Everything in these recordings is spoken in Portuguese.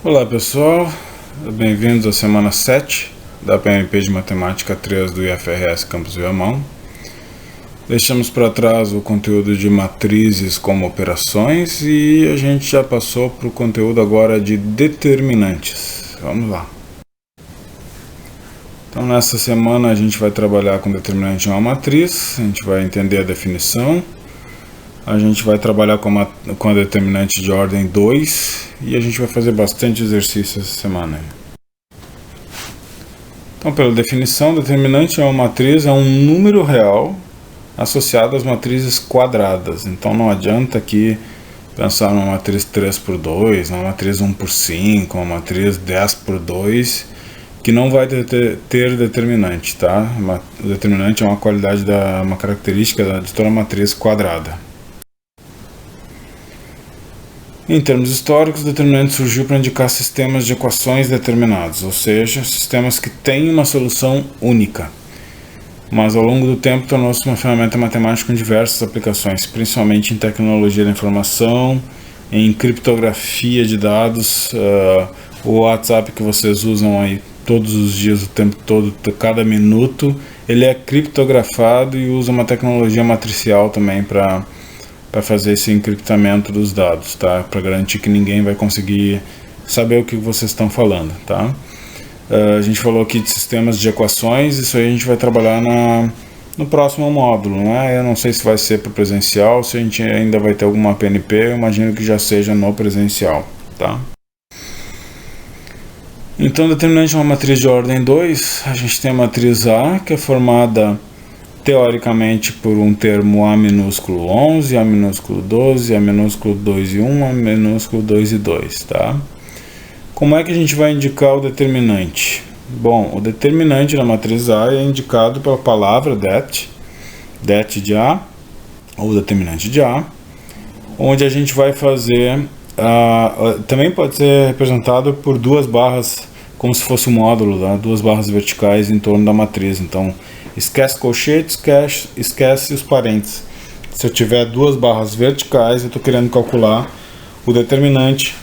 Olá pessoal, bem-vindos à semana 7 da PNP de Matemática 3 do IFRS Campus Viamão. Deixamos para trás o conteúdo de matrizes como operações e a gente já passou para o conteúdo agora de determinantes. Vamos lá. Então nessa semana a gente vai trabalhar com determinante em uma matriz, a gente vai entender a definição. A gente vai trabalhar com a determinante de ordem 2 e a gente vai fazer bastante exercício essa semana. Então, pela definição, determinante é uma matriz, é um número real associado às matrizes quadradas. Então não adianta aqui pensar numa matriz 3 por 2, numa matriz 1 por 5, uma matriz 10 por 2, que não vai ter determinante, tá? O determinante é uma qualidade, uma característica de toda matriz quadrada. Em termos históricos, o determinante surgiu para indicar sistemas de equações determinados, ou seja, sistemas que têm uma solução única. Mas ao longo do tempo tornou-se uma ferramenta matemática com diversas aplicações, principalmente em tecnologia da informação, em criptografia de dados, o WhatsApp que vocês usam aí todos os dias, o tempo todo, cada minuto, ele é criptografado e usa uma tecnologia matricial também para fazer esse encriptamento dos dados, tá? Para garantir que ninguém vai conseguir saber o que vocês estão falando, tá? A gente falou aqui de sistemas de equações, isso aí a gente vai trabalhar no próximo módulo, né? Eu não sei se vai ser para presencial, se a gente ainda vai ter alguma PNP, eu imagino que já seja no presencial, tá? Então, determinante é uma matriz de ordem 2, a gente tem a matriz A, que é formada teoricamente por um termo A minúsculo 11, A minúsculo 12, A minúsculo 2 e 1, A minúsculo 2 e 2, tá? Como é que a gente vai indicar o determinante? Bom, o determinante da matriz A é indicado pela palavra det de A, ou determinante de A, onde a gente vai fazer, também pode ser representado por duas barras, como se fosse um módulo, tá? Duas barras verticais em torno da matriz, então esquece colchete, esquece os parênteses. Se eu tiver duas barras verticais, eu estou querendo calcular o determinante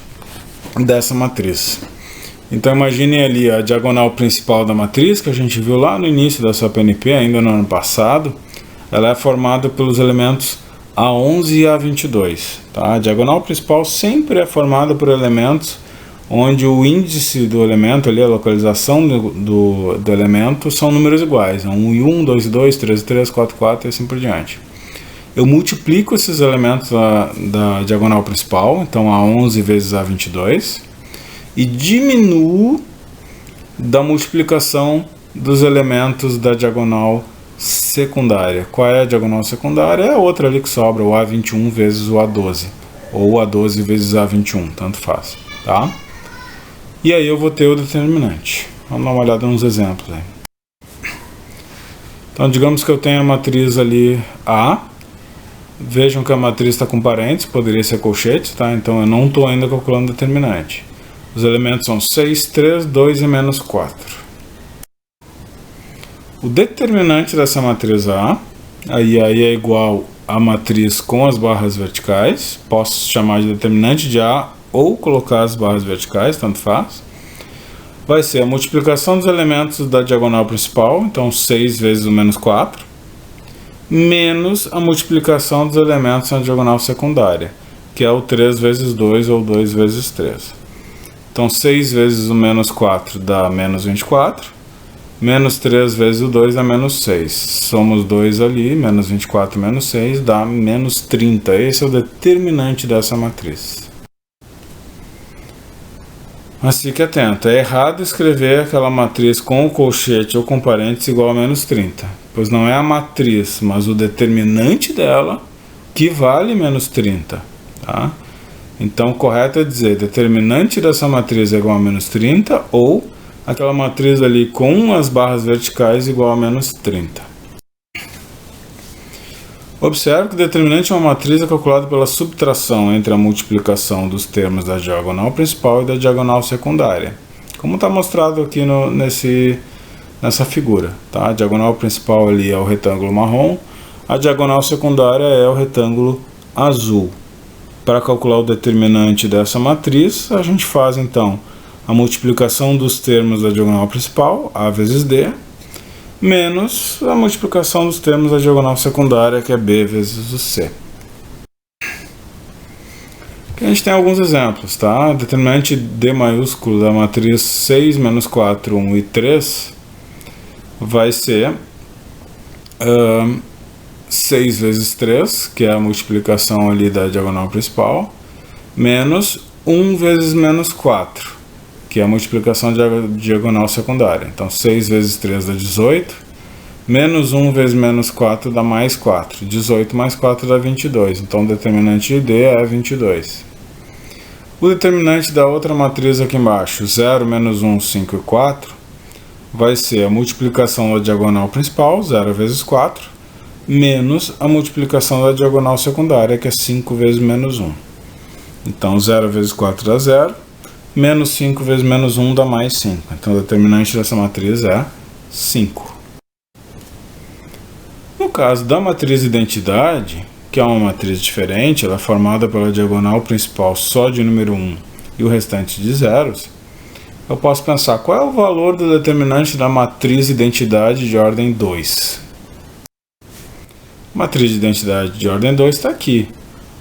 dessa matriz. Então imagine ali a diagonal principal da matriz, que a gente viu lá no início da sua PNP, ainda no ano passado. Ela é formada pelos elementos A11 e A22. Tá? A diagonal principal sempre é formada por elementos onde o índice do elemento, ali, a localização do elemento, são números iguais, 1 e 1, 2 e 2, 3 e 3, 4 e 4 e assim por diante. Eu multiplico esses elementos da diagonal principal, então A11 vezes A22, e diminuo da multiplicação dos elementos da diagonal secundária. Qual é a diagonal secundária? É a outra ali que sobra, o A21 vezes o A12, ou o A12 vezes A21, tanto faz, tá? E aí eu vou ter o determinante. Vamos dar uma olhada nos exemplos aí. Então, digamos que eu tenho a matriz ali A. Vejam que a matriz está com parênteses, poderia ser colchete, tá? Então eu não estou ainda calculando o determinante. Os elementos são 6, 3, 2 e menos 4. O determinante dessa matriz A, aí é igual à matriz com as barras verticais. Posso chamar de determinante de A ou colocar as barras verticais, tanto faz. Vai ser a multiplicação dos elementos da diagonal principal, então 6 vezes o menos 4, menos a multiplicação dos elementos na diagonal secundária, que é o 3 vezes 2 ou 2 vezes 3. Então 6 vezes o menos 4 dá menos 24, menos 3 vezes o 2 dá menos 6. Somos 2 ali, menos 24 menos 6 dá menos 30. Esse é o determinante dessa matriz. Mas fique atento, é errado escrever aquela matriz com o colchete ou com parênteses igual a menos 30, pois não é a matriz, mas o determinante dela que vale menos 30, tá? Então o correto é dizer determinante dessa matriz é igual a menos 30 ou aquela matriz ali com as barras verticais igual a menos 30. Observe que o determinante é uma matriz calculada pela subtração entre a multiplicação dos termos da diagonal principal e da diagonal secundária, como está mostrado aqui nessa figura, tá? A diagonal principal ali é o retângulo marrom, a diagonal secundária é o retângulo azul. Para calcular o determinante dessa matriz, a gente faz então a multiplicação dos termos da diagonal principal, A vezes D, menos a multiplicação dos termos da diagonal secundária, que é B vezes o C. Aqui a gente tem alguns exemplos, tá? O determinante D maiúsculo da matriz 6, menos 4, 1 e 3 vai ser 6 vezes 3, que é a multiplicação ali da diagonal principal, menos 1 vezes menos 4, que é a multiplicação da diagonal secundária. Então 6 vezes 3 dá 18, menos 1 vezes menos 4 dá mais 4. 18 mais 4 dá 22, então o determinante de D é 22. O determinante da outra matriz aqui embaixo, 0, menos 1, 5 e 4, vai ser a multiplicação da diagonal principal, 0 vezes 4, menos a multiplicação da diagonal secundária, que é 5 vezes menos 1. Então 0 vezes 4 dá 0, menos 5 vezes menos 1 dá mais 5. Então o determinante dessa matriz é 5. No caso da matriz identidade, que é uma matriz diferente, ela é formada pela diagonal principal só de número 1 e o restante de zeros, eu posso pensar qual é o valor do determinante da matriz identidade de ordem 2. Matriz de identidade de ordem 2 está aqui.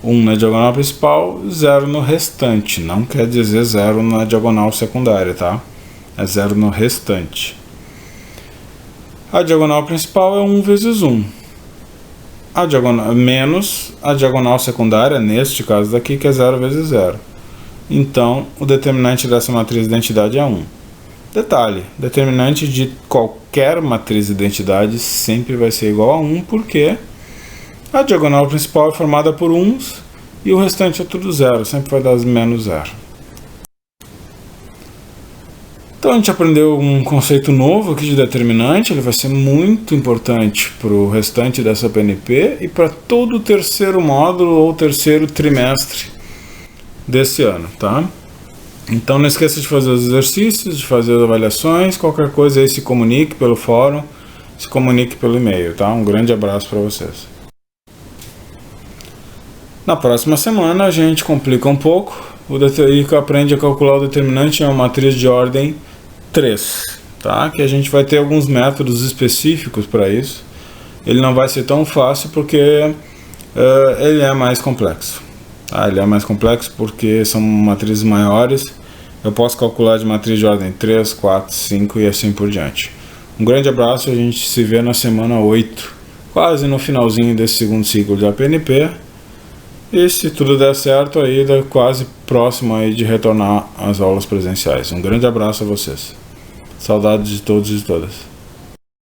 1 na diagonal principal, 0 no restante. Não quer dizer 0 na diagonal secundária, tá? É 0 no restante. A diagonal principal é 1 vezes 1. Menos a diagonal secundária, neste caso daqui, que é 0 vezes 0. Então, o determinante dessa matriz de identidade é 1. Detalhe, determinante de qualquer matriz de identidade sempre vai ser igual a 1, porque a diagonal principal é formada por 1s e o restante é tudo 0, sempre vai dar menos 0. Então a gente aprendeu um conceito novo aqui de determinante, ele vai ser muito importante para o restante dessa PNP e para todo o terceiro módulo ou terceiro trimestre desse ano, tá? Então não esqueça de fazer os exercícios, de fazer as avaliações, qualquer coisa aí se comunique pelo fórum, se comunique pelo e-mail, tá? Um grande abraço para vocês. Na próxima semana a gente complica um pouco e aprende a calcular o determinante em uma matriz de ordem 3, tá? Que a gente vai ter alguns métodos específicos para isso. Ele não vai ser tão fácil porque ele é mais complexo. Ele é mais complexo porque são matrizes maiores. Eu posso calcular de matriz de ordem 3, 4, 5 e assim por diante. Um grande abraço, a gente se vê na semana 8, quase no finalzinho desse segundo ciclo de APNP. E se tudo der certo, aí quase próximo aí de retornar às aulas presenciais. Um grande abraço a vocês. Saudades de todos e de todas.